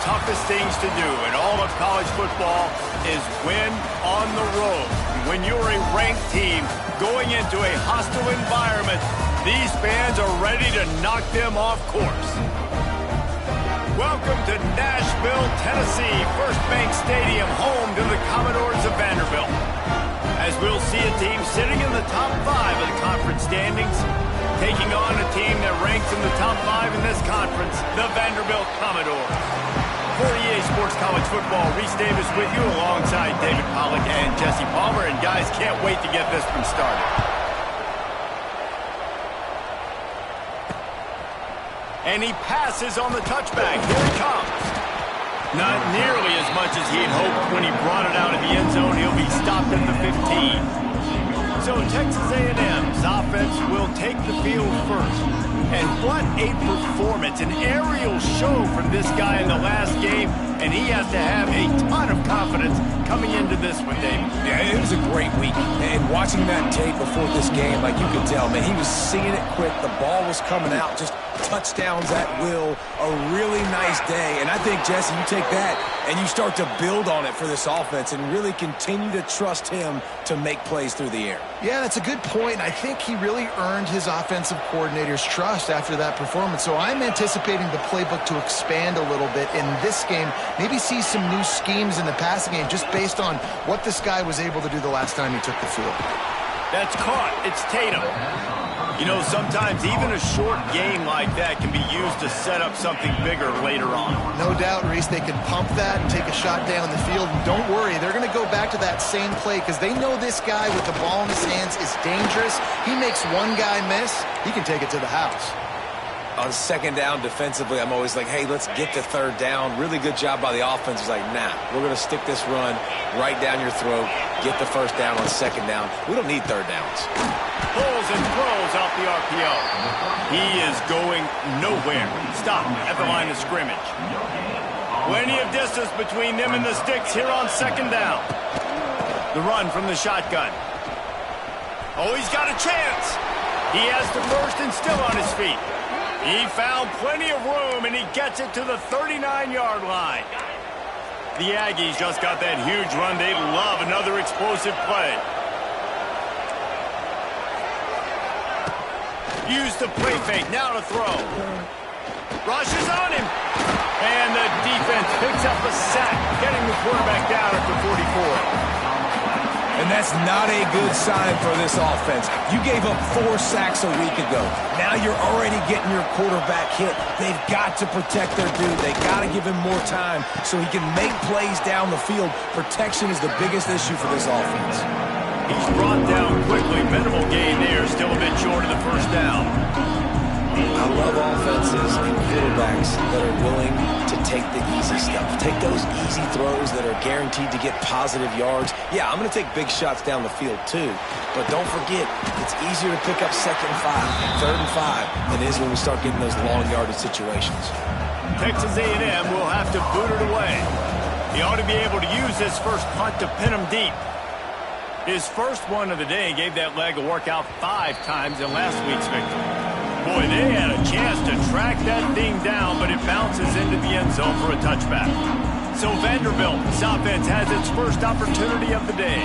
toughest things to do in all of college football is win on the road. When you're a ranked team going into a hostile environment, these fans are ready to knock them off course. Welcome to Nashville, Tennessee, First Bank Stadium, home to the Commodores of Vanderbilt. As we'll see a team sitting in the top 5 of the conference standings, taking on a team that ranks in the top 5 in this conference, the Vanderbilt Commodores. For EA Sports College Football, Reese Davis with you alongside David Pollack and Jesse Palmer. And guys, can't wait to get this one started. And he passes on the touchback. Here he comes. Not nearly as much as he had hoped when he brought it out of the end zone. He'll be stopped at the 15. So Texas A&M's offense will take the field first. And what a performance, an aerial show from this guy in the last game, and he has to have a ton of confidence coming into this one, David. Yeah, it was a great week. And watching that tape before this game, like you could tell, man, he was seeing it quick. The ball was coming out, just touchdowns at will. A really nice day. And I think, Jesse, you take that and you start to build on it for this offense and really continue to trust him to make plays through the air. Yeah, that's a good point. I think he really earned his offensive coordinator's trust after that performance. So I'm anticipating the playbook to expand a little bit in this game. Maybe see some new schemes in the passing game just based on what this guy was able to do the last time he took the field. That's caught. It's Tatum. You know, sometimes even a short game like that can be used to set up something bigger later on. No doubt, Reese, they can pump that and take a shot down the field. And don't worry, they're going to go back to that same play because they know this guy with the ball in his hands is dangerous. He makes one guy miss, he can take it to the house. On second down defensively, I'm always like, hey, let's get to third down. Really good job by the offense. It's like, nah, we're going to stick this run right down your throat, get the first down on second down. We don't need third downs. Pulls and throws off the RPO. He is going nowhere. Stop at the line of scrimmage. Plenty of distance between them and the sticks here on second down. The run from the shotgun. Oh, he's got a chance. He has the first and still on his feet. He found plenty of room, and he gets it to the 39-yard line. The Aggies just got that huge run. They love another explosive play. Use the play fake. Now to throw. Rushes on him. And the defense picks up a sack, getting the quarterback down at the 44. And that's not a good sign for this offense. You gave up 4 sacks a week ago. Now you're already getting your quarterback hit. They've got to protect their dude. They got to give him more time so he can make plays down the field. Protection is the biggest issue for this offense. He's brought down quickly. Minimal gain there. Still a bit short of the first down. I love offenses and quarterbacks that are willing to take the easy stuff. Take those easy throws that are guaranteed to get positive yards. Yeah, I'm going to take big shots down the field too. But don't forget, it's easier to pick up second and 5, third and 5 than it is when we start getting those long yardage situations. Texas A&M will have to boot it away. He ought to be able to use this first punt to pin him deep. His first one of the day gave that leg a workout 5 times in last week's victory. Boy, they had a chance to track that thing down, but it bounces into the end zone for a touchback. So Vanderbilt's offense has its first opportunity of the day.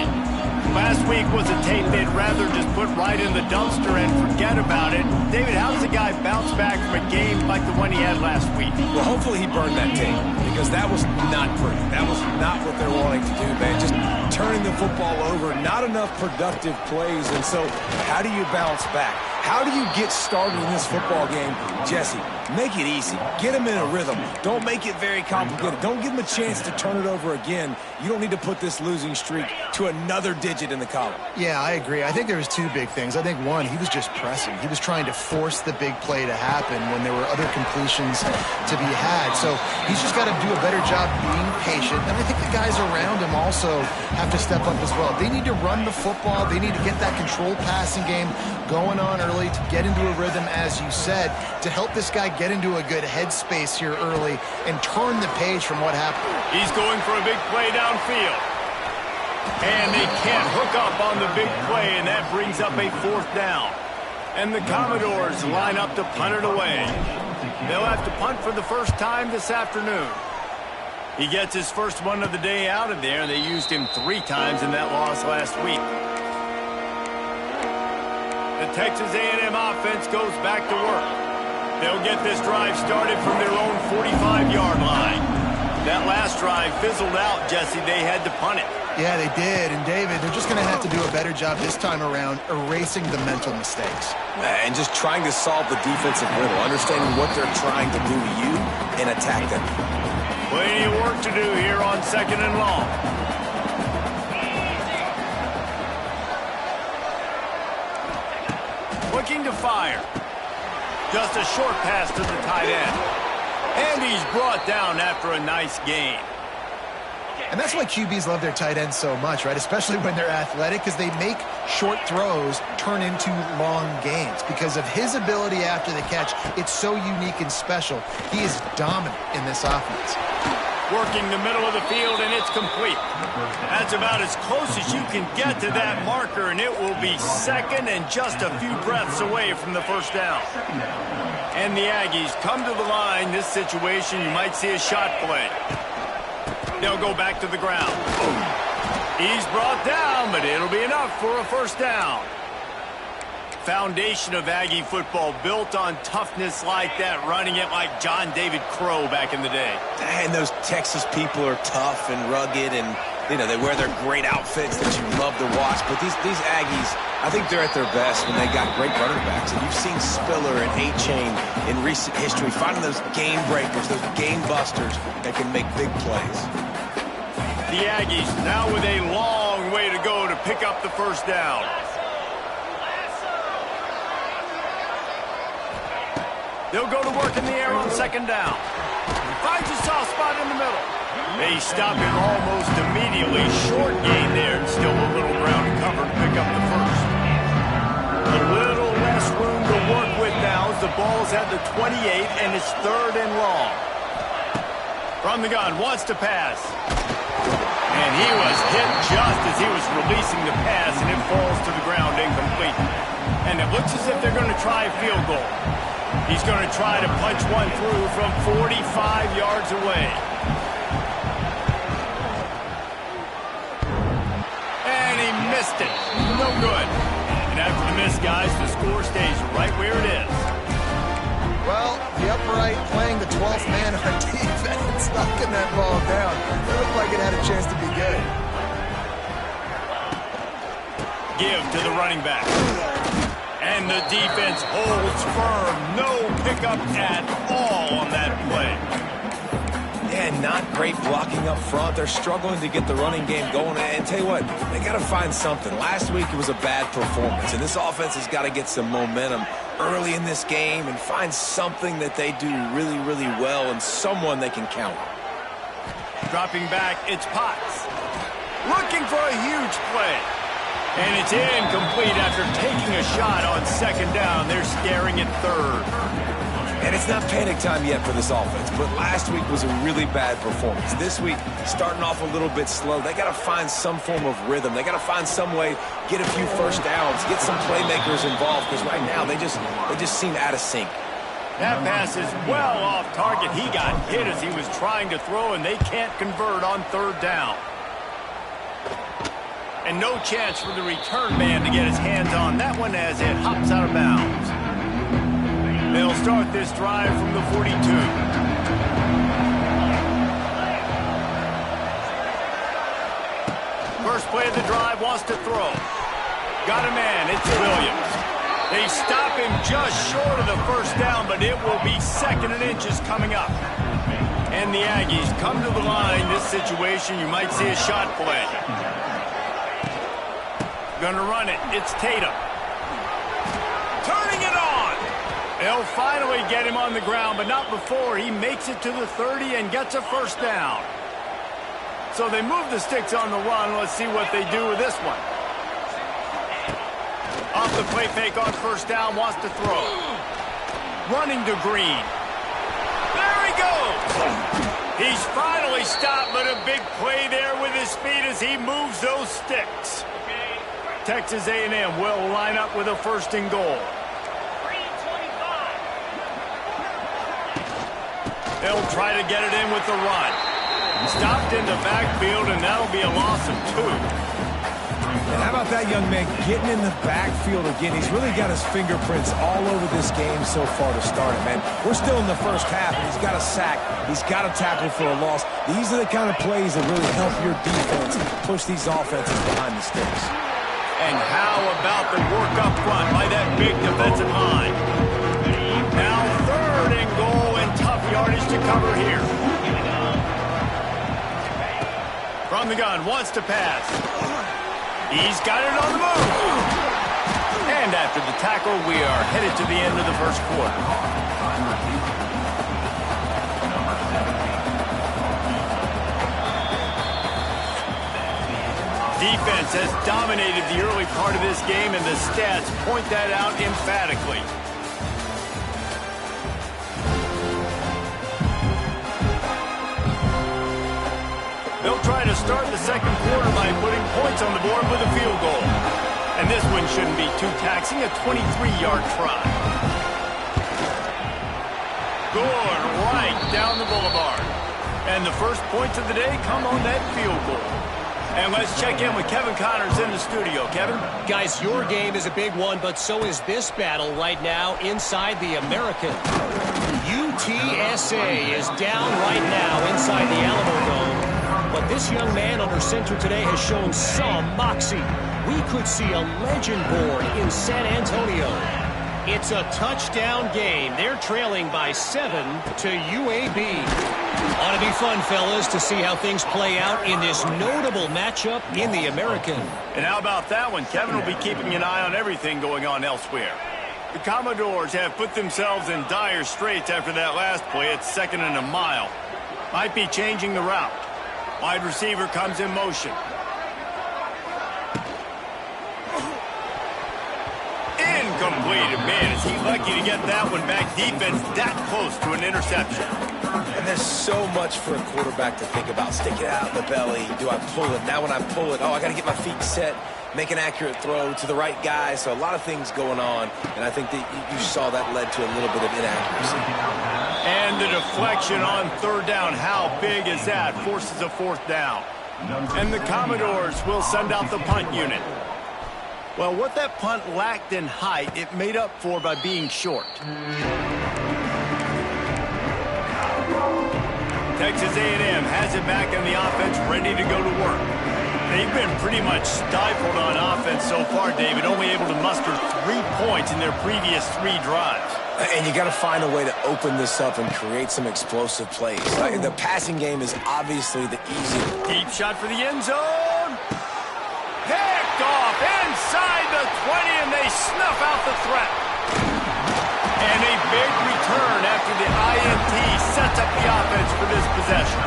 Last week was a tape they'd rather just put right in the dumpster and forget about it. David, how does a guy bounce back from a game like the one he had last week? Well, hopefully he burned that tape because that was not pretty. That was not what they're wanting to do, man. Just turning the football over, not enough productive plays. And so how do you bounce back? How do you get started in this football game? Jesse, make it easy. Get him in a rhythm. Don't make it very complicated. Don't give him a chance to turn it over again. You don't need to put this losing streak to another digit in the column. Yeah, I agree. I think there was 2 big things. I think, one, he was just pressing. He was trying to force the big play to happen when there were other completions to be had. So he's just got to do a better job being patient. And I think the guys around him also have to step up as well. They need to run the football. They need to get that controlled passing game going on early to get into a rhythm, as you said, to help this guy get into a good headspace here early and turn the page from what happened. He's going for a big play downfield. And they can't hook up on the big play, and that brings up a 4th down. And the Commodores line up to punt it away. They'll have to punt for the first time this afternoon. He gets his first one of the day out of there. They used him 3 times in that loss last week. The Texas A&M offense goes back to work. They'll get this drive started from their own 45-yard line. That last drive fizzled out, Jesse. They had to punt it. Yeah, they did. And, David, they're just going to have to do a better job this time around erasing the mental mistakes. And just trying to solve the defensive riddle, understanding what they're trying to do to you and attack them. Plenty of work to do here on 2nd and long. Looking to fire. Just a short pass to the tight end. And he's brought down after a nice gain. And that's why QBs love their tight ends so much, right? Especially when they're athletic, because they make short throws turn into long gains. Because of his ability after the catch, it's so unique and special. He is dominant in this offense. Working the middle of the field, and it's complete. That's about as close as you can get to that marker, and it will be second and just a few breaths away from the first down. And the Aggies come to the line. This situation, you might see a shot play. They'll go back to the ground. He's brought down, but it'll be enough for a first down. Foundation of Aggie football built on toughness like that, running it like John David Crow back in the day. And those Texas people are tough and rugged, and you know they wear their great outfits that you love to watch. But these Aggies, I think they're at their best when they got great running backs. And you've seen Spiller and A-Chain in recent history finding those game breakers, those game busters that can make big plays. The Aggies now with a long way to go to pick up the first down. They'll go to work in the air on 2nd down. Finds a soft spot in the middle. They stop him almost immediately. Short gain there, and still a little ground to cover to pick up the first. A little less room to work with now as the ball's at the 28, and it's 3rd and long. From the gun, wants to pass. And he was hit just as he was releasing the pass, and it falls to the ground incomplete. And it looks as if they're going to try a field goal. He's going to try to punch one through from 45 yards away. And he missed it. No good. And after the miss, guys, the score stays right where it is. Well, the upright playing the 12th man on defense, knocking that ball down. It looked like it had a chance to be good. Give to the running back. And the defense holds firm. No pickup at all on that play. Yeah, not great blocking up front. They're struggling to get the running game going. And tell you what, they got to find something. Last week it was a bad performance, and this offense has got to get some momentum early in this game and find something that they do really, really well and someone they can count on. Dropping back, it's Potts. Looking for a huge play. And it's incomplete after taking a shot on 2nd down. They're staring at 3rd. And it's not panic time yet for this offense, but last week was a really bad performance. This week, starting off a little bit slow. They got to find some form of rhythm. They got to find some way, get a few first downs, get some playmakers involved, because right now they just seem out of sync. That pass is well off target. He got hit as he was trying to throw, and they can't convert on 3rd down. And no chance for the return man to get his hands on that one as it hops out of bounds. They'll start this drive from the 42. First play of the drive, wants to throw. Got a man, it's Williams. They stop him just short of the first down, but it will be 2nd and inches coming up. And the Aggies come to the line. This situation, you might see a shot play. Gonna run it. It's Tatum. Turning it on. They'll finally get him on the ground, but not before he makes it to the 30 and gets a first down. So they move the sticks on the run. Let's see what they do with this one. Off the play fake on 1st down, wants to throw. Running to Green. There he goes. He's finally stopped, but a big play there with his feet as he moves those sticks. Texas A&M will line up with a 1st and goal. They'll try to get it in with the run. Stopped in the backfield, and that'll be a loss of 2. And how about that young man getting in the backfield again? He's really got his fingerprints all over this game so far to start it, man. We're still in the first half, and he's got a sack. He's got a tackle for a loss. These are the kind of plays that really help your defense push these offenses behind the sticks. And how about the work up front by that big defensive line? Now 3rd and goal and tough yardage to cover here. From the gun, wants to pass. He's got it on the move. And after the tackle, we are headed to the end of the first quarter. Defense has dominated the early part of this game, and the stats point that out emphatically. They'll try to start the second quarter by putting points on the board with a field goal. And this one shouldn't be too taxing, a 23-yard try. Good, right down the boulevard. And the first points of the day come on that field goal. And let's check in with Kevin Connors in the studio. Kevin? Guys, your game is a big one, but so is this battle right now inside the American. UTSA is down right now inside the Alamo Dome. But this young man under center today has shown some moxie. We could see a legend born in San Antonio. It's a touchdown game. They're trailing by 7 to UAB. Ought to be fun, fellas, to see how things play out in this notable matchup in the American. And how about that one? Kevin will be keeping an eye on everything going on elsewhere. The Commodores have put themselves in dire straits after that last play. It's 2nd and a mile. Might be changing the route. Wide receiver comes in motion. Incomplete. Man, is he lucky to get that one back. Defense that close to an interception. And there's so much for a quarterback to think about. Stick it out in the belly. Do I pull it? Now when I pull it, I got to get my feet set, make an accurate throw to the right guy. So a lot of things going on. And I think that you saw that led to a little bit of inaccuracy. And the deflection on 3rd down. How big is that? Forces a 4th down. And the Commodores will send out the punt unit. Well, what that punt lacked in height, it made up for by being short. Texas A&M has it back in the offense, ready to go to work. They've been pretty much stifled on offense so far, David, only able to muster 3 points in their previous 3 drives. And you got to find a way to open this up and create some explosive plays. The passing game is obviously the easier. Deep shot for the end zone. Picked off inside the 20, and they snuff out the threat. And a big return after the INT sets up the offense for this possession.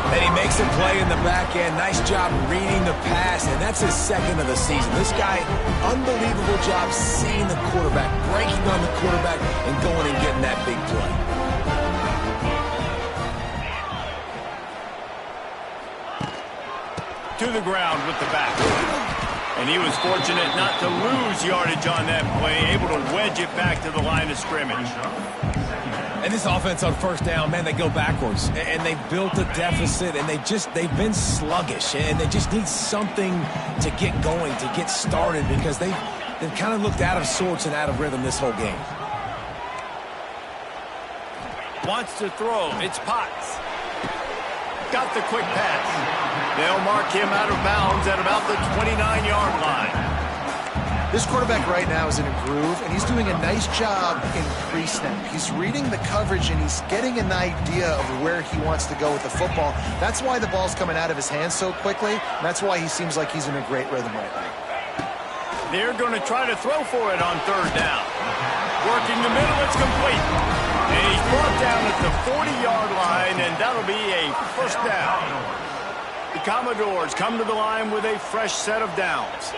And he makes a play in the back end. Nice job reading the pass, and that's his 2nd of the season. This guy, unbelievable job seeing the quarterback, breaking on the quarterback, and going and getting that big play. To the ground with the back. And he was fortunate not to lose yardage on that play, able to wedge it back to the line of scrimmage. And this offense on 1st down, man, they go backwards. And they built a deficit, and they've been sluggish. And they just need something to get going, to get started, because they've kind of looked out of sorts and out of rhythm this whole game. Wants to throw. It's Potts. Got the quick pass. They'll mark him out of bounds at about the 29-yard line. This quarterback right now is in a groove, and he's doing a nice job in pre-snap. He's reading the coverage, and he's getting an idea of where he wants to go with the football. That's why the ball's coming out of his hands so quickly, and that's why he seems like he's in a great rhythm right now. They're going to try to throw for it on 3rd down. Working the middle, it's complete. And he's brought down at the 40-yard line, and that'll be a 1st down. The Commodores come to the line with a fresh set of downs.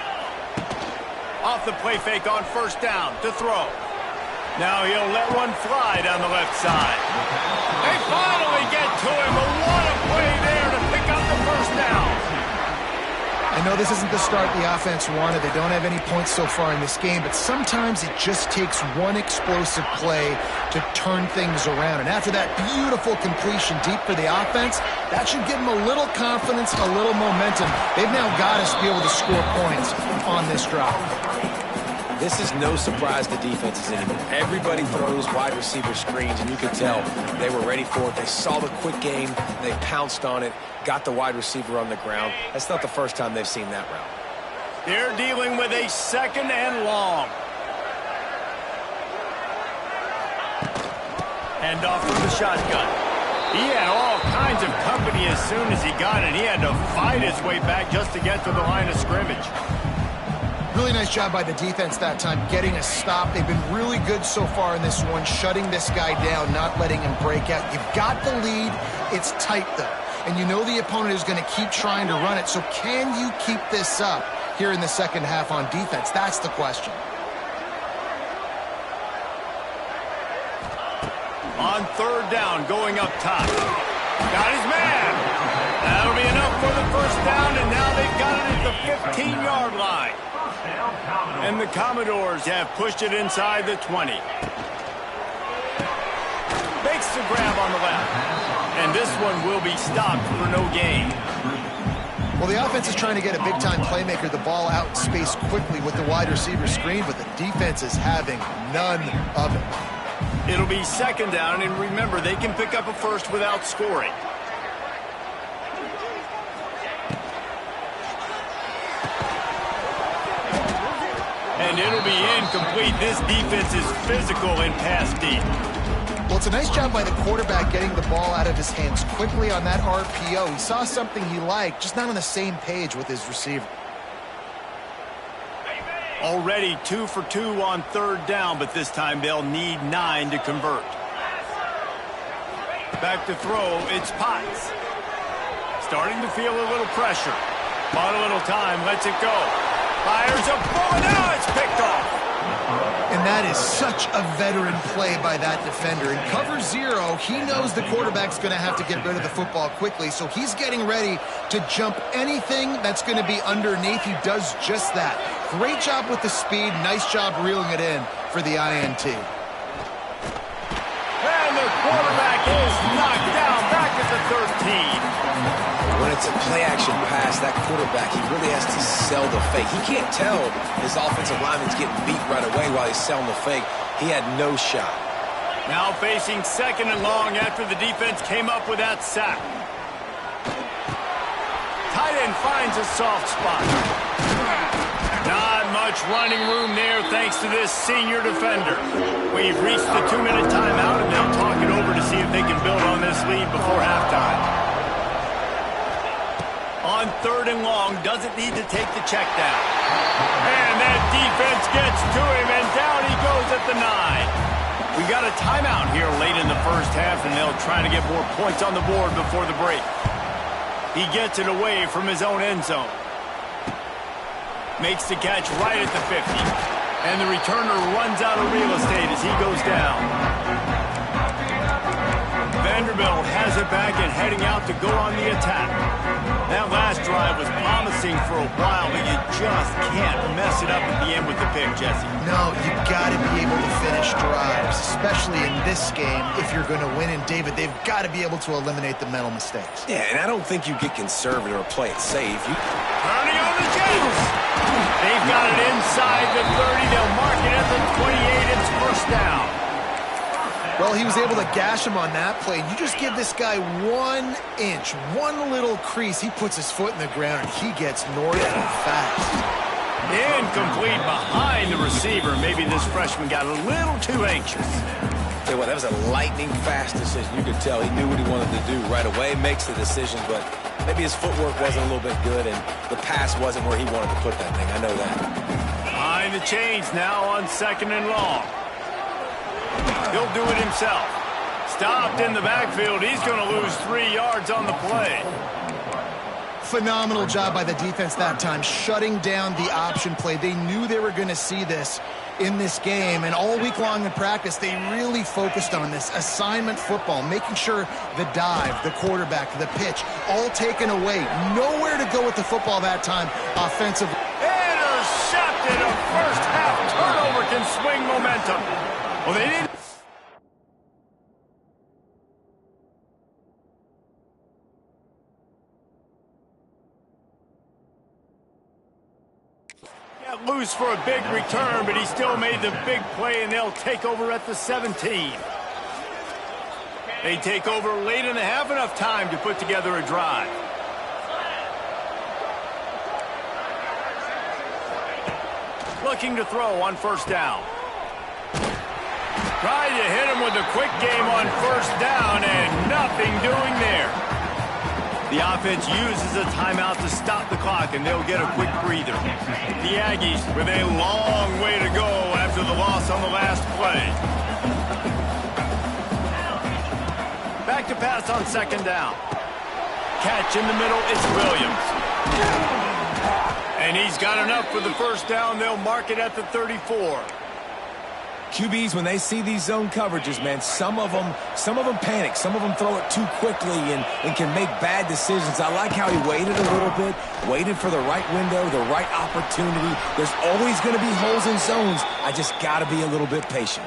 Off the play fake on 1st down to throw. Now he'll let one fly down the left side. They finally get to him, but what a play there to pick up the 1st down. I know this isn't the start the offense wanted. They don't have any points so far in this game, but sometimes it just takes one explosive play to turn things around. And after that beautiful completion deep for the offense, that should give them a little confidence, a little momentum. They've now got us to be able to score points on this drive. This is no surprise to defenses anymore. Everybody throws wide receiver screens, and you could tell they were ready for it. They saw the quick game. They pounced on it, got the wide receiver on the ground. That's not the first time they've seen that route. They're dealing with a 2nd and long. Hand off from the shotgun. He had all kinds of company as soon as he got it. He had to fight his way back just to get to the line of scrimmage. Really nice job by the defense that time, getting a stop. They've been really good so far in this one, shutting this guy down, not letting him break out. You've got the lead. It's tight, though. And you know the opponent is going to keep trying to run it. So can you keep this up here in the second half on defense? That's the question. On 3rd down, going up top. Got his man. That'll be enough for the first down, and now they've got it at the 15-yard line. And the Commodores have pushed it inside the 20. Makes the grab on the left. And this one will be stopped for no gain. Well, the offense is trying to get a big-time playmaker the ball out in space quickly with the wide receiver screen, but the defense is having none of it. It'll be 2nd down, and remember, they can pick up a first without scoring. And it'll be incomplete. This defense is physical and pass deep. Well, it's a nice job by the quarterback getting the ball out of his hands quickly on that RPO. He saw something he liked, just not on the same page with his receiver. Already 2 for 2 on 3rd down, but this time they'll need 9 to convert. Back to throw, it's Potts. Starting to feel a little pressure. Bought a little time, lets it go. Fires a bullet, now it's picked off. And that is such a veteran play by that defender. In cover 0, he knows the quarterback's going to have to get rid of the football quickly, so he's getting ready to jump anything that's going to be underneath. He does just that. Great job with the speed. Nice job reeling it in for the INT. And the quarterback is knocked down back at the 13. When it's a play-action pass, that quarterback, he really has to sell the fake. He can't tell his offensive lineman's getting beat right away while he's selling the fake. He had no shot. Now facing 2nd and long after the defense came up with that sack. Tight end finds a soft spot. Not much running room there thanks to this senior defender. We've reached the 2-minute timeout, and they'll talk it over to see if they can build on this lead before halftime. On 3rd and long, doesn't need to take the check down. And that defense gets to him, and down he goes at the 9. We got a timeout here late in the first half, and they'll try to get more points on the board before the break. He gets it away from his own end zone. Makes the catch right at the 50. And the returner runs out of real estate as he goes down. Vanderbilt has it back and heading out to go on the attack. That last drive was promising for a while, but you just can't mess it up at the end with the pick, Jesse. No, you've got to be able to finish drives, especially in this game if you're going to win. And, David, they've got to be able to eliminate the mental mistakes. Yeah, and I don't think you get conservative or play it safe. Turning on the Jets. They've got it inside the 30. They'll mark it at the 28. It's first down. Well, he was able to gash him on that play. You just give this guy 1 inch, one little crease. He puts his foot in the ground, and he gets north and fast. Incomplete behind the receiver. Maybe this freshman got a little too anxious. Tell you what, that was a lightning-fast decision. You could tell he knew what he wanted to do right away, makes the decision, but maybe his footwork wasn't a little bit good, and the pass wasn't where he wanted to put that thing. I know that. Behind the chains now on 2nd and long. He'll do it himself. Stopped in the backfield. He's going to lose 3 yards on the play. Phenomenal job by the defense that time, shutting down the option play. They knew they were going to see this in this game, and all week long in practice, they really focused on this assignment football, making sure the dive, the quarterback, the pitch, all taken away. Nowhere to go with the football that time offensively. Intercepted. A first half turnover can swing momentum. Well, they didn't. Loose for a big return, but he still made the big play, and they'll take over at the 17. They take over late in the half, enough time to put together a drive. Looking to throw on first down. Tried to hit him with a quick game on first down, and nothing doing there. The offense uses a timeout to stop the clock, and they'll get a quick breather. The Aggies with a long way to go after the loss on the last play. Back to pass on second down. Catch in the middle, it's Williams. And he's got enough for the first down. They'll mark it at the 34. QBs, when they see these zone coverages, man, some of them panic. Some of them throw it too quickly and can make bad decisions. I like how he waited a little bit, waited for the right window, the right opportunity. There's always going to be holes in zones. I just got to be a little bit patient.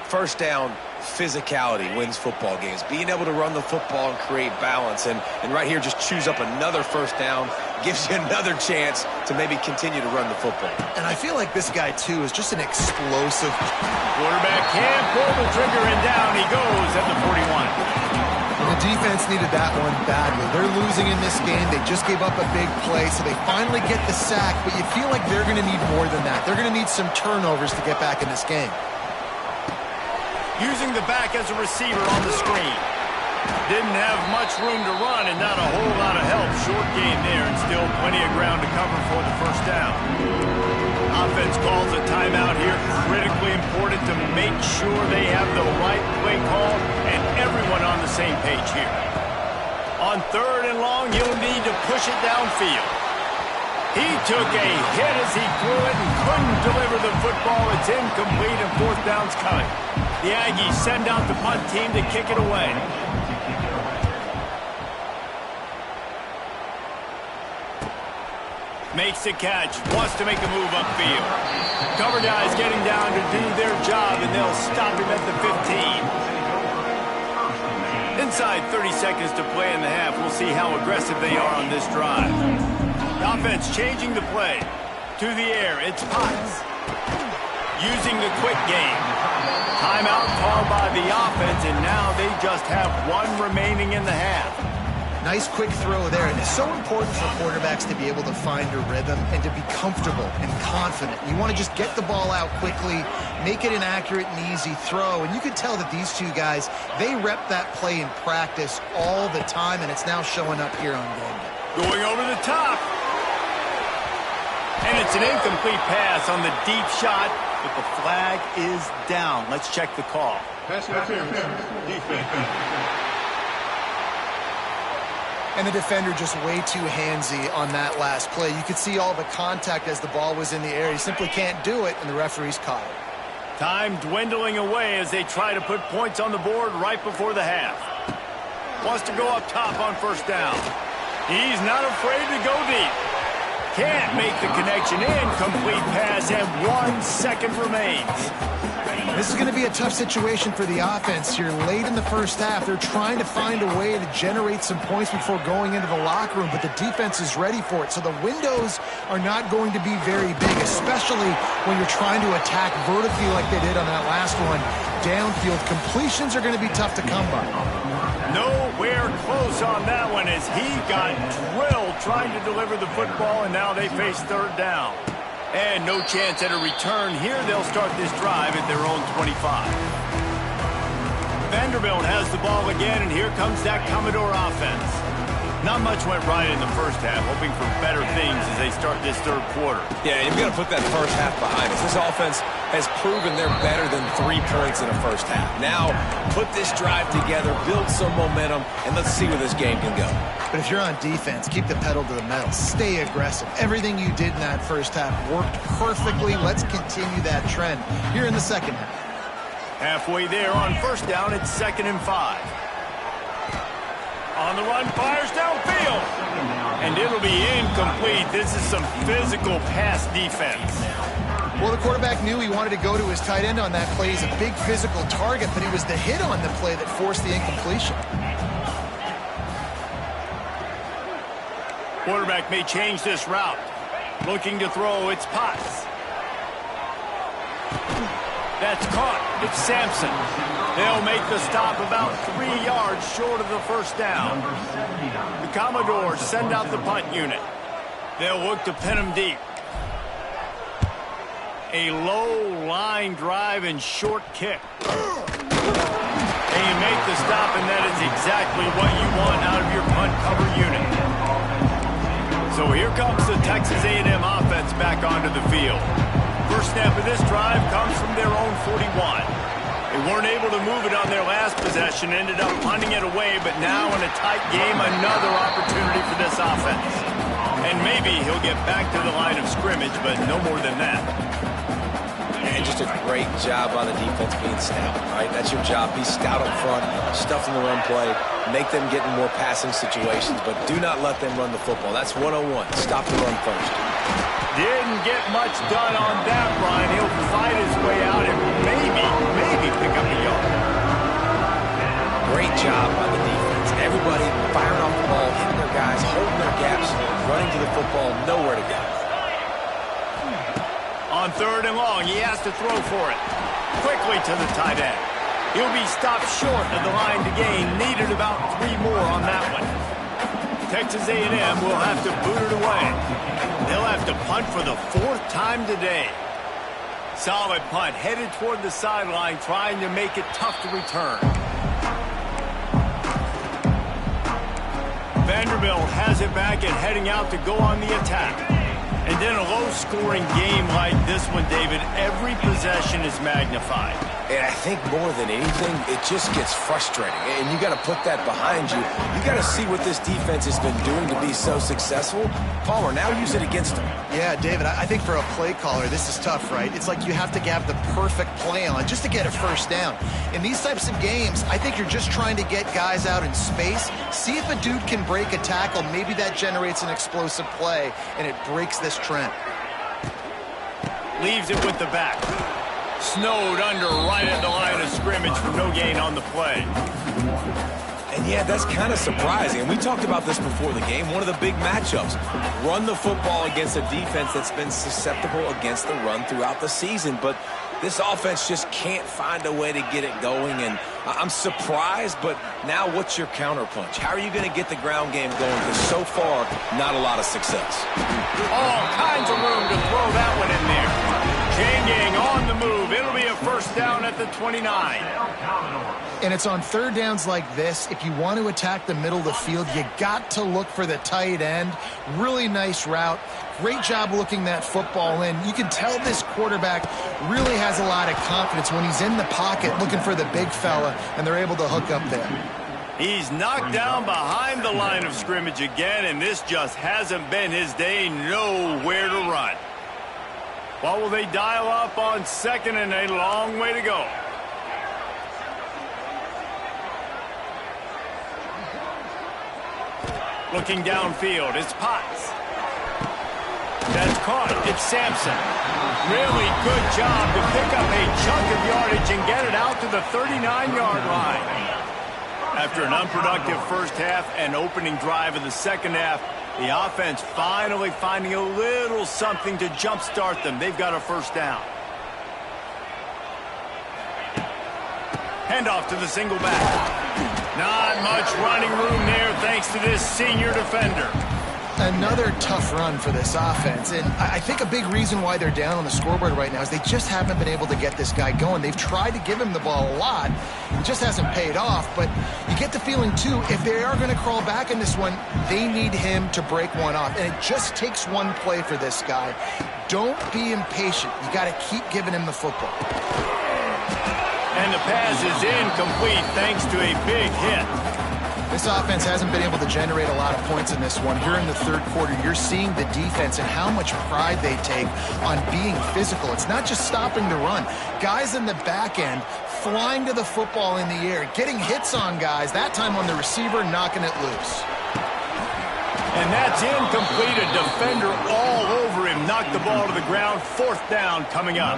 First down, physicality wins football games. Being able to run the football and create balance. And right here, just choose up another first down. Gives you another chance to maybe continue to run the football. And I feel like this guy, too, is just an explosive. Quarterback can't pull the trigger, and down he goes at the 41. And the defense needed that one badly. They're losing in this game. They just gave up a big play, so they finally get the sack, but you feel like they're going to need more than that. They're going to need some turnovers to get back in this game. Using the back as a receiver on the screen. Didn't have much room to run and not a whole lot of help. Short game there and still plenty of ground to cover for the first down. Offense calls a timeout here. Critically important to make sure they have the right play call and everyone on the same page here. On third and long, he'll need to push it downfield. He took a hit as he threw it and couldn't deliver the football. It's incomplete and fourth down's coming. The Aggies send out the punt team to kick it away. Makes the catch, wants to make a move upfield. Cover guys getting down to do their job, and they'll stop him at the 15. Inside 30 seconds to play in the half. We'll see how aggressive they are on this drive. The offense changing the play. To the air, it's Potts. Using the quick game. Timeout called by the offense, and now they just have one remaining in the half. Nice quick throw there, and it's so important for quarterbacks to be able to find a rhythm and to be comfortable and confident. You want to just get the ball out quickly, make it an accurate and easy throw, and you can tell that these two guys, they rep that play in practice all the time, and it's now showing up here on game day. Going over the top. And it's an incomplete pass on the deep shot, but the flag is down. Let's check the call. Pass interference. Defense. And the defender just way too handsy on that last play. You could see all the contact as the ball was in the air. He simply can't do it, and the referee's caught it. Time dwindling away as they try to put points on the board right before the half. Wants to go up top on first down. He's not afraid to go deep. Can't make the connection. Incomplete pass, and 1 second remains. This is going to be a tough situation for the offense here late in the first half. They're trying to find a way to generate some points before going into the locker room, but the defense is ready for it. So the windows are not going to be very big, especially when you're trying to attack vertically like they did on that last one. Downfield completions are going to be tough to come by. Nowhere close on that one as he got drilled trying to deliver the football, and now they face third down. And no chance at a return here. They'll start this drive at their own 25. Vanderbilt has the ball again, and here comes that Commodore offense. Not much went right in the first half, hoping for better things as they start this third quarter. Yeah, you've got to put that first half behind us. This offense has proven they're better than 3 points in a first half. Now, put this drive together, build some momentum, and let's see where this game can go. But if you're on defense, keep the pedal to the metal. Stay aggressive. Everything you did in that first half worked perfectly. Let's continue that trend here in the second half. Halfway there on first down, it's 2nd and 5. On the run, fires downfield. And it'll be incomplete. This is some physical pass defense. Well, the quarterback knew he wanted to go to his tight end on that play. He's a big physical target, but it was the hit on the play that forced the incompletion. Quarterback may change this route. Looking to throw, it's Potts. That's caught. It's Sampson. They'll make the stop about 3 yards short of the first down. The Commodores send out the punt unit. They'll look to pin them deep. A low line drive and short kick. And you make the stop, and that is exactly what you want out of your punt cover unit. So here comes the Texas A&M offense back onto the field. First snap of this drive comes from their own 41. They weren't able to move it on their last possession, ended up punting it away, but now in a tight game, another opportunity for this offense. And maybe he'll get back to the line of scrimmage, but no more than that. And just a great job on the defense being stout, right? That's your job. Be stout up front, stuff in the run play, make them get in more passing situations, but do not let them run the football. That's 101. Stop the run first. Didn't get much done on that run. He'll fight his way out and maybe pick up a yard. Great job by the defense. Everybody firing off the ball, hitting their guys, holding their gaps, running to the football, nowhere to go. On 3rd and long, he has to throw for it. Quickly to the tight end. He'll be stopped short of the line to gain. Needed about 3 more on that one. Texas A&M will have to boot it away. They'll have to punt for the 4th time today. Solid punt, headed toward the sideline, trying to make it tough to return. Vanderbilt has it back and heading out to go on the attack. And in a low-scoring game like this one, David, every possession is magnified. And I think more than anything, it just gets frustrating. And you got to put that behind you. You got to see what this defense has been doing to be so successful. Palmer, now use it against them. Yeah, David, I think for a play caller, this is tough, right? It's like you have to have the perfect play on just to get a first down. In these types of games, I think you're just trying to get guys out in space, see if a dude can break a tackle. Maybe that generates an explosive play, and it breaks this trend. Leaves it with the back. Snowed under right at the line of scrimmage for no gain on the play. And yeah, that's kind of surprising. And we talked about this before the game. One of the big matchups. Run the football against a defense that's been susceptible against the run throughout the season. But this offense just can't find a way to get it going. And I'm surprised, but now what's your counterpunch? How are you going to get the ground game going? Because so far, not a lot of success. All kinds of room to throw that one in there. Chain gang on the move. It'll be a first down at the 29. And it's on 3rd downs like this. If you want to attack the middle of the field, you got to look for the tight end. Really nice route. Great job looking that football in. You can tell this quarterback really has a lot of confidence when he's in the pocket looking for the big fella, and they're able to hook up there. He's knocked down behind the line of scrimmage again, and this just hasn't been his day. Nowhere to run. What will they dial up on 2nd and a long way to go? Looking downfield, it's Potts. That's caught. It's Sampson. Really good job to pick up a chunk of yardage and get it out to the 39-yard line. After an unproductive first half and opening drive of the second half, the offense finally finding a little something to jumpstart them. They've got a first down. Handoff to the single back. Not much running room there thanks to this senior defender. Another tough run for this offense, and I think a big reason why they're down on the scoreboard right now is they just haven't been able to get this guy going. They've tried to give him the ball a lot. It just hasn't paid off, but you get the feeling, too, if they are going to crawl back in this one, they need him to break one off, and it just takes one play for this guy. Don't be impatient. You got to keep giving him the football. And the pass is incomplete thanks to a big hit. This offense hasn't been able to generate a lot of points in this one. Here in the third quarter, you're seeing the defense and how much pride they take on being physical. It's not just stopping the run. Guys in the back end flying to the football in the air, getting hits on guys, that time on the receiver, knocking it loose. And that's incomplete. A defender all over him. Knocked the ball to the ground. Fourth down coming up.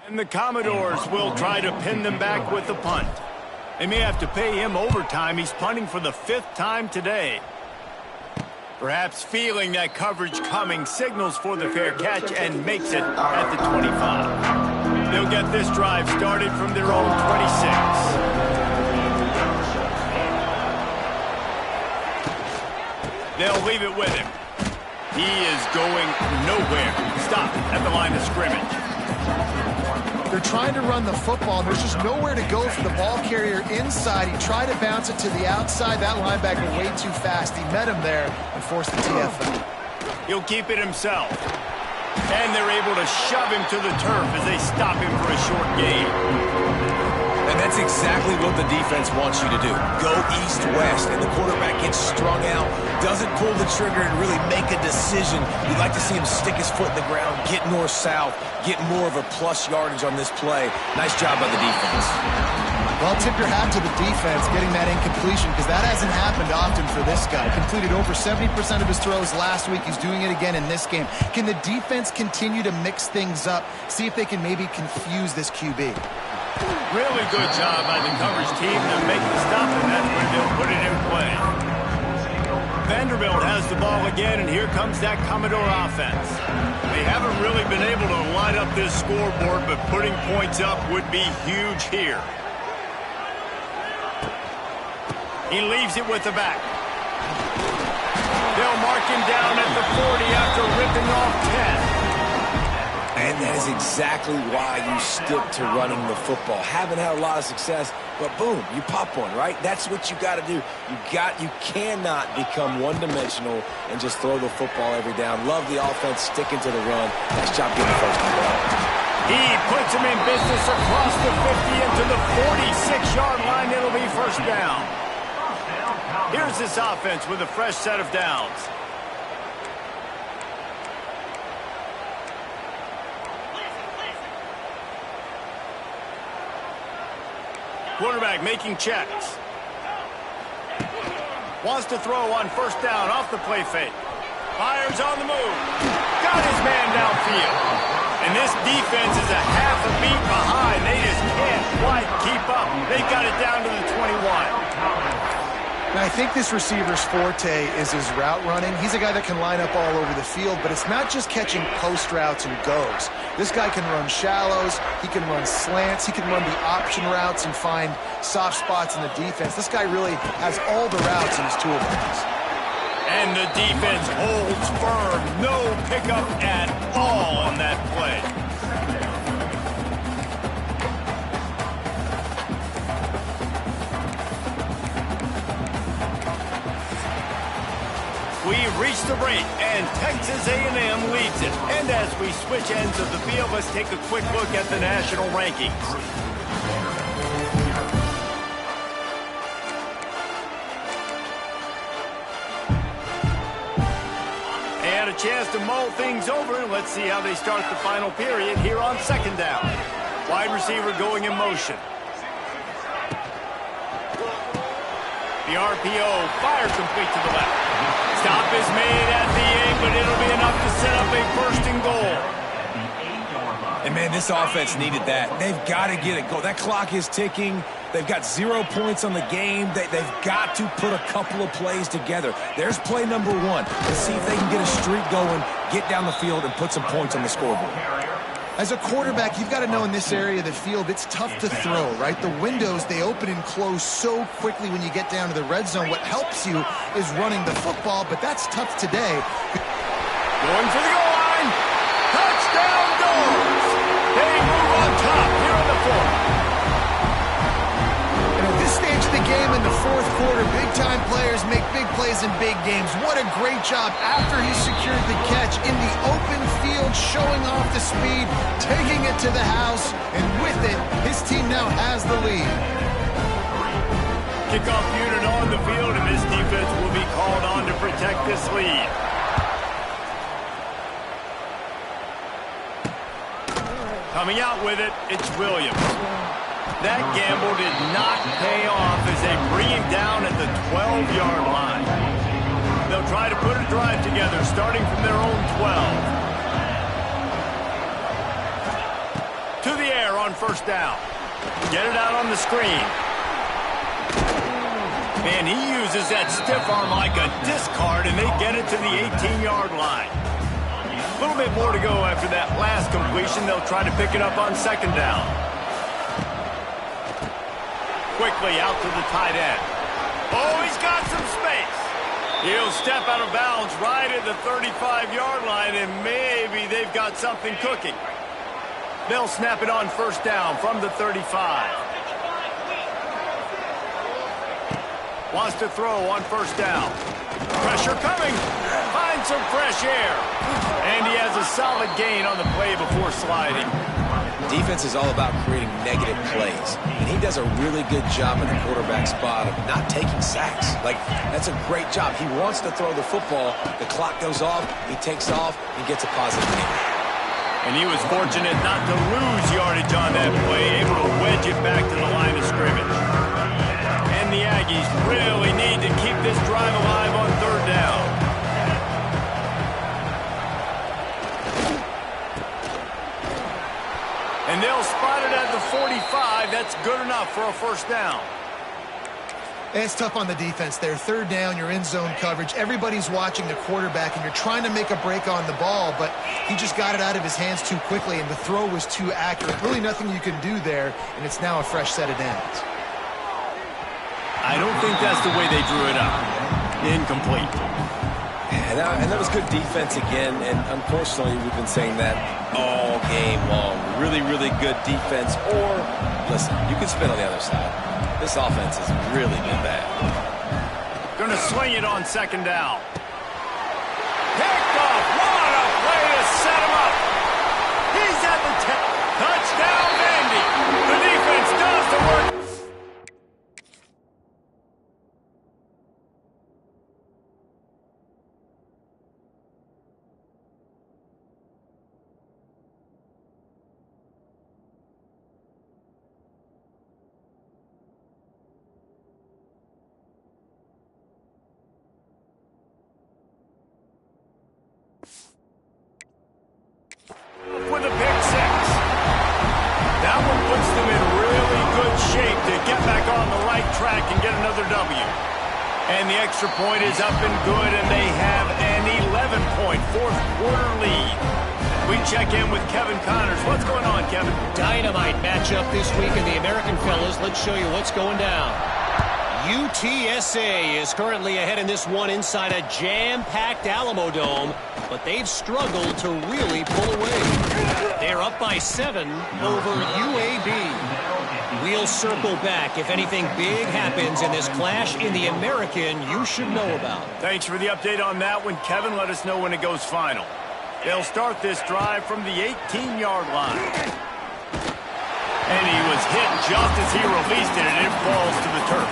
And the Commodores will try to pin them back with the punt. They may have to pay him overtime. He's punting for the 5th time today. Perhaps feeling that coverage coming, signals for the fair catch and makes it at the 25. They'll get this drive started from their own 26. They'll leave it with him. He is going nowhere. Stop at the line of scrimmage. They're trying to run the football, and there's just nowhere to go for the ball carrier inside. He tried to bounce it to the outside. That linebacker way too fast. He met him there and forced the TFL. He'll keep it himself. And they're able to shove him to the turf as they stop him for a short gain. And that's exactly what the defense wants you to do. Go east-west, and the quarterback gets strung out, doesn't pull the trigger and really make a decision. You'd like to see him stick his foot in the ground, get north-south, get more of a plus yardage on this play. Nice job by the defense. Well, tip your hat to the defense getting that incompletion, because that hasn't happened often for this guy. Completed over 70% of his throws last week. He's doing it again in this game. Can the defense continue to mix things up? See if they can maybe confuse this QB. Really good job by the coverage team to make the stop, and that's where they'll put it in play. Vanderbilt has the ball again, and here comes that Commodore offense. They haven't really been able to line up this scoreboard, but putting points up would be huge here. He leaves it with the back. They'll mark him down at the 40 after ripping off 10. And that is exactly why you stick to running the football. Haven't had a lot of success, but boom, you pop one, right? That's what you got to do. You cannot become one-dimensional and just throw the football every down. Love the offense sticking to the run. Nice job getting the first down. He puts him in business across the 50 into the 46-yard line. It'll be first down. Here's this offense with a fresh set of downs. Quarterback making checks. Wants to throw on first down off the play fake. Fires on the move. Got his man downfield. And this defense is a half a beat behind. They just can't quite keep up. They got it down to the 21. Now, I think this receiver's forte is his route running. He's a guy that can line up all over the field, but it's not just catching post routes and goes. This guy can run shallows, he can run slants, he can run the option routes and find soft spots in the defense. This guy really has all the routes in his toolbox. And the defense holds firm. No pickup at all on that play. We've reached the break, and Texas A&M leads it. And as we switch ends of the field, let's take a quick look at the national rankings. And a chance to mull things over. Let's see how they start the final period here on second down. Wide receiver going in motion. The RPO, fire complete to the left. Stop is made at the 8, but it'll be enough to set up a first and goal. And, man, this offense needed that. They've got to get it going. That clock is ticking. They've got 0 points on the game. They've got to put a couple of plays together. There's play number 1. Let's see if they can get a streak going, get down the field, and put some points on the scoreboard. As a quarterback, you've got to know in this area of the field, it's tough to throw, right? The windows, they open and close so quickly when you get down to the red zone. What helps you is running the football, but that's tough today. Going for the goal line. Touchdown Dogs. They move on top here in the fourth. And at this stage of the game in the fourth quarter, big-time players make big plays in big games. What a great job after he secured the catch in the open field, showing off the speed, taking it to the house, and with it, his team now has the lead. Kickoff unit on the field, and this defense will be called on to protect this lead. Coming out with it, it's Williams. That gamble did not pay off as they bring him down at the 12-yard line. They'll try to put a drive together, starting from their own 12. To the air on first down. Get it out on the screen. Man, he uses that stiff arm like a discard, and they get it to the 18-yard line. A little bit more to go after that last completion. They'll try to pick it up on second down. Quickly out to the tight end. Oh, he's got some space. He'll step out of bounds right at the 35-yard line, and maybe they've got something cooking. They'll snap it on first down from the 35. Wants to throw on first down. Pressure coming. Finds some fresh air. And he has a solid gain on the play before sliding. Defense is all about creating negative plays, and he does a really good job in the quarterback spot of not taking sacks. Like, that's a great job. He wants to throw the football. The clock goes off. He takes off and gets a positive gain. And he was fortunate not to lose yardage on that play, able to wedge it back to the line of scrimmage. And the Aggies really need to keep this drive alive on third down. And they'll spot it at the 45. That's good enough for a first down. And it's tough on the defense there. Third down, you're in zone coverage. Everybody's watching the quarterback, and you're trying to make a break on the ball, but he just got it out of his hands too quickly, and the throw was too accurate. Really nothing you can do there, and it's now a fresh set of downs. I don't think that's the way they drew it up. Incomplete. And that was good defense again, and unfortunately we've been saying that all game long. Really, really good defense, or, listen, you can spin on the other side. This offense has really been bad. Going to swing it on second down. Picked off. What a play to set him up. He's at the 10. Touchdown, Vandy. The defense does the work. With a pick six. That one puts them in really good shape to get back on the right track and get another W. And the extra point is up and good, and they have an 11-point fourth-quarter lead. We check in with Kevin Connors. What's going on, Kevin? Dynamite matchup this week in the American fellas. Let's show you what's going down. UTSA is currently ahead in this one inside a jam-packed Alamo Dome, but they've struggled to really pull away. They're up by 7 over UAB. We'll circle back if anything big happens in this clash in the American you should know about. Thanks for the update on that one, Kevin. Let us know when it goes final. They'll start this drive from the 18-yard line. And he was hit just as he released it, and it falls to the turf.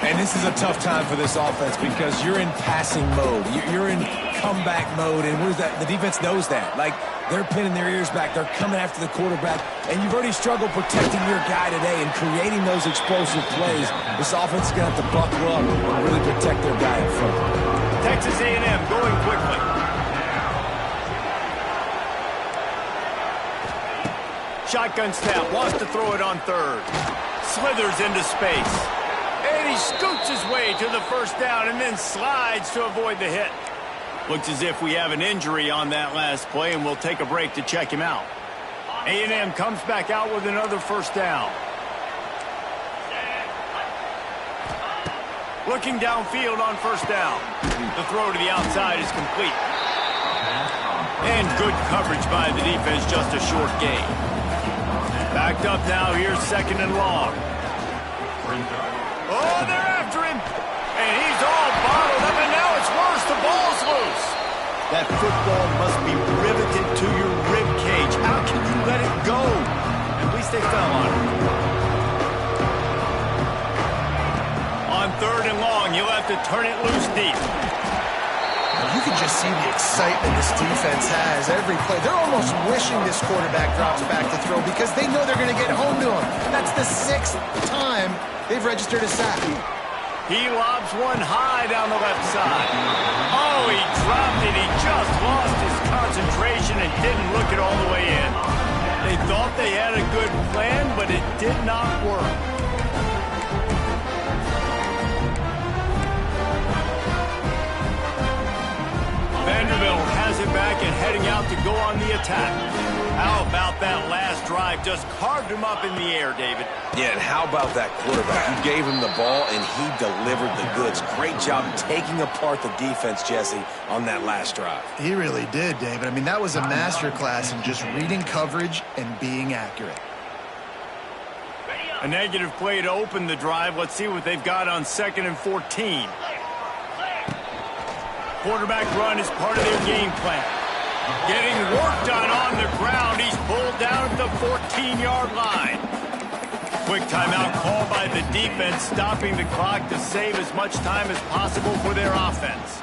And this is a tough time for this offense because you're in passing mode. You're in comeback mode, and what is that? The defense knows that. Like, they're pinning their ears back. They're coming after the quarterback, and you've already struggled protecting your guy today and creating those explosive plays. This offense is going to have to buckle up and really protect their guy in front. Texas A&M going quickly. Shotgun snap, wants to throw it on third. Slithers into space. And he scoots his way to the first down and then slides to avoid the hit. Looks as if we have an injury on that last play, and we'll take a break to check him out. A&M comes back out with another first down. Looking downfield on first down. The throw to the outside is complete. And good coverage by the defense, just a short gain. Backed up now, here's second and long. Oh, they're after him. And he's all bottled up, and now it's worse. The ball's loose. That football must be riveted to your rib cage. How can you let it go? At least they fell on it. On third and long, you'll have to turn it loose deep. You can just see the excitement this defense has every play. They're almost wishing this quarterback drops back to throw because they know they're going to get home to him. And that's the 6th time they've registered a sack. He lobs one high down the left side. Oh, he dropped it. He just lost his concentration and didn't look it all the way in. They thought they had a good plan, but it did not work. Vanderbilt has it back and heading out to go on the attack. How about that last drive? Just carved him up in the air, David. Yeah, and how about that quarterback? You gave him the ball, and he delivered the goods. Great job taking apart the defense, Jesse, on that last drive. He really did, David. I mean, that was a masterclass in just reading coverage and being accurate. A negative play to open the drive. Let's see what they've got on 2nd and 14. Quarterback run is part of their game plan. Getting work done on the ground. He's pulled down at the 14-yard line. Quick timeout call by the defense, stopping the clock to save as much time as possible for their offense.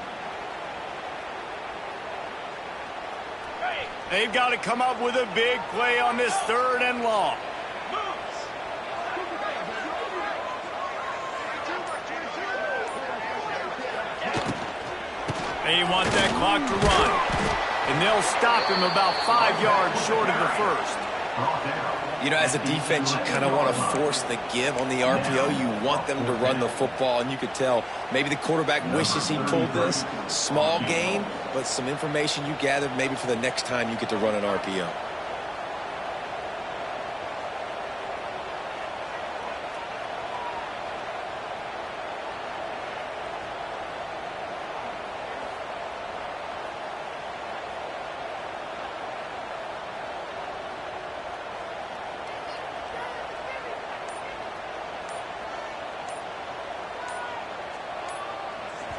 They've got to come up with a big play on this 3rd and long. They want that clock to run. And they'll stop him about 5 yards short of the first. You know, as a defense, you kind of want to force the give on the RPO. You want them to run the football, and you could tell maybe the quarterback wishes he pulled this. Small gain, but some information you gathered maybe for the next time you get to run an RPO.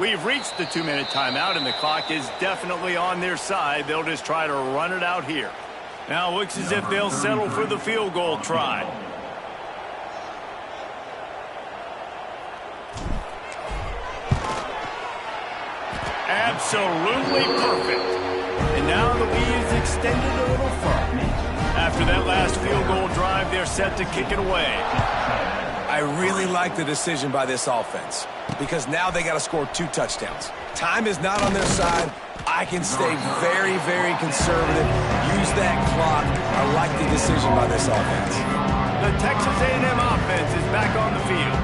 We've reached the 2-minute timeout, and the clock is definitely on their side. They'll just try to run it out here. Now it looks as if they'll settle for the field goal try. Absolutely perfect. And now the lead is extended a little further. After that last field goal drive, they're set to kick it away. I really like the decision by this offense because now they got to score 2 touchdowns. Time is not on their side. I can stay very, very conservative. Use that clock. I like the decision by this offense. The Texas A&M offense is back on the field.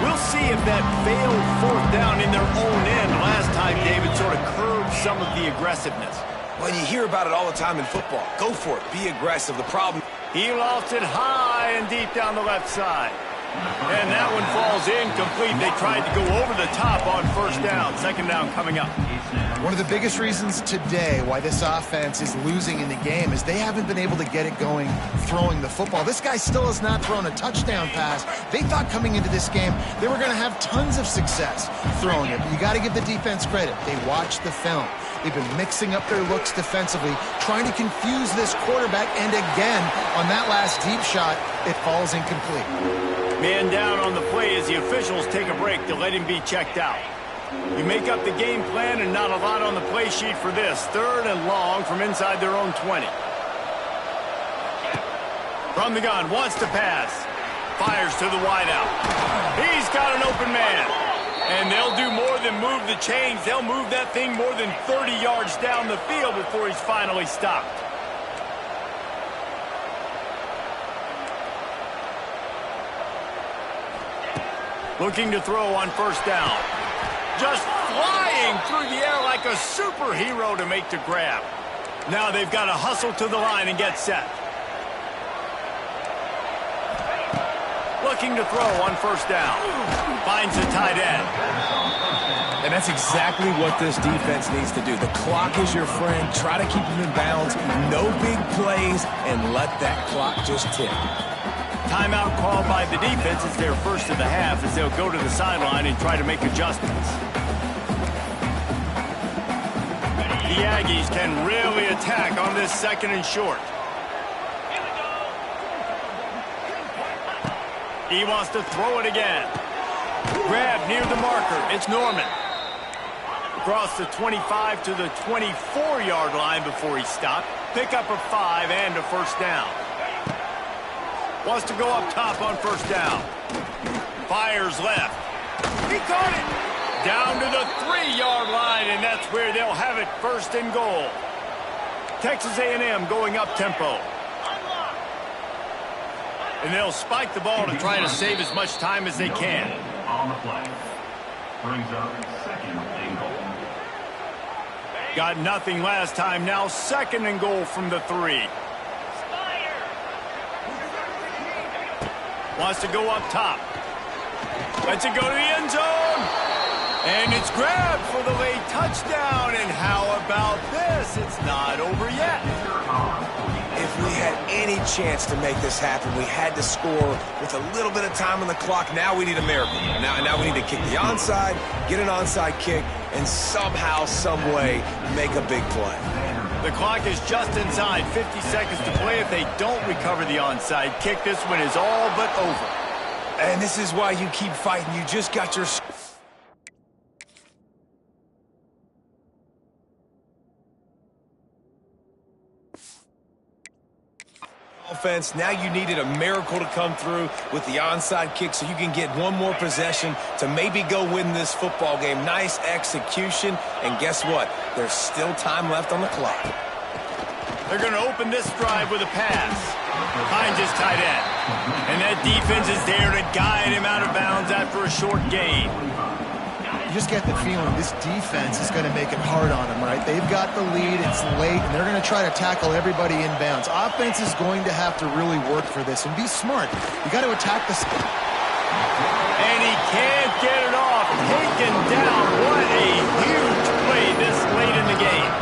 We'll see if that failed 4th down in their own end last time, David, sort of curbed some of the aggressiveness. Well, you hear about it all the time in football. Go for it. Be aggressive. The problem... He lost it high and deep down the left side. And that one falls incomplete. They tried to go over the top on 1st down. 2nd down coming up. One of the biggest reasons today why this offense is losing in the game is they haven't been able to get it going throwing the football. This guy still has not thrown a touchdown pass. They thought coming into this game they were going to have tons of success throwing it. But you got to give the defense credit. They watched the film. They've been mixing up their looks defensively, trying to confuse this quarterback. And again, on that last deep shot, it falls incomplete. Man down on the play as the officials take a break to let him be checked out. You make up the game plan and not a lot on the play sheet for this. 3rd and long from inside their own 20. From the gun, wants to pass. Fires to the wideout. He's got an open man. And they'll do more than move the chains. They'll move that thing more than 30 yards down the field before he's finally stopped. Looking to throw on first down. Just flying through the air like a superhero to make the grab. Now they've got to hustle to the line and get set. Looking to throw on first down. Finds the tight end. And that's exactly what this defense needs to do. The clock is your friend. Try to keep them in bounds. No big plays, and let that clock just tick. Timeout called by the defense. It's their first of the half as they'll go to the sideline and try to make adjustments. The Aggies can really attack on this second and short. He wants to throw it again. Grab near the marker. It's Norman. Across the 25 to the 24-yard line before he stopped. Pick up a 5 and a first down. Wants to go up top on first down. Fires left. He caught it. Down to the 3-yard line, and that's where they'll have it first and goal. Texas A&M going up tempo. And they'll spike the ball to try to save as much time as they can. On the play. Brings up second and goal. Got nothing last time. Now second and goal from the 3. Wants to go up top. Lets it go to the end zone. And it's grabbed for the late touchdown. And how about this? It's not over yet. If we had any chance to make this happen, we had to score with a little bit of time on the clock. Now we need a miracle. Now we need to kick the onside, get an onside kick, and somehow, some way, make a big play. The clock is just inside 50 seconds to play. If they don't recover the onside kick, this one is all but over. And this is why you keep fighting. You just got your... offense. Now you needed a miracle to come through with the onside kick so you can get one more possession to maybe go win this football game. Nice execution, and guess what? There's still time left on the clock. They're going to open this drive with a pass. Finds his tight end. And that defense is there to guide him out of bounds after a short gain. You just get the feeling this defense is going to make it hard on them, right? They've got the lead, it's late, and they're going to try to tackle everybody in bounds. Offense is going to have to really work for this and be smart. You got to attack the... And he can't get it off. Taken down. What a huge play this late in the game.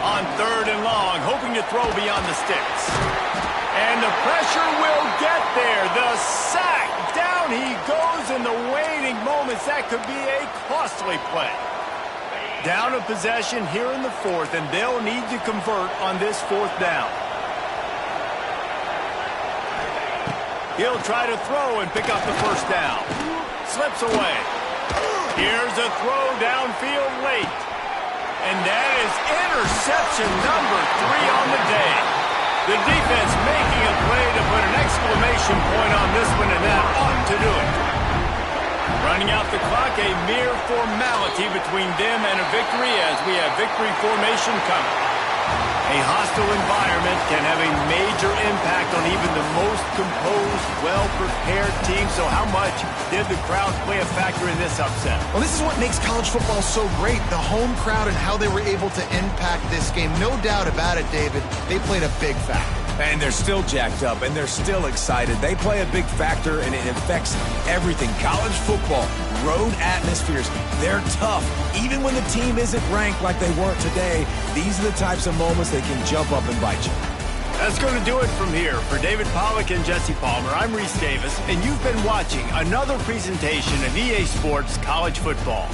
On third and long, hoping to throw beyond the sticks. And the pressure will get there. The sack. Down he goes in the waiting moments. That could be a costly play. Down a possession here in the 4th, and they'll need to convert on this 4th down. He'll try to throw and pick up the first down. Slips away. Here's a throw downfield late. And that is interception number 3 on the day. The defense making a play to put an exclamation point on this one, and that ought to do it. Running out the clock, a mere formality between them and a victory as we have victory formation coming. A hostile environment can have a major impact on even the most composed, well-prepared team. So how much did the crowd play a factor in this upset? Well, this is what makes college football so great, the home crowd and how they were able to impact this game. No doubt about it, David. They played a big factor. And they're still jacked up, and they're still excited. They play a big factor, and it affects everything. College football, road atmospheres, they're tough. Even when the team isn't ranked like they weren't today, these are the types of moments they can jump up and bite you. That's going to do it from here. For David Pollack and Jesse Palmer, I'm Reese Davis, and you've been watching another presentation of EA Sports College Football.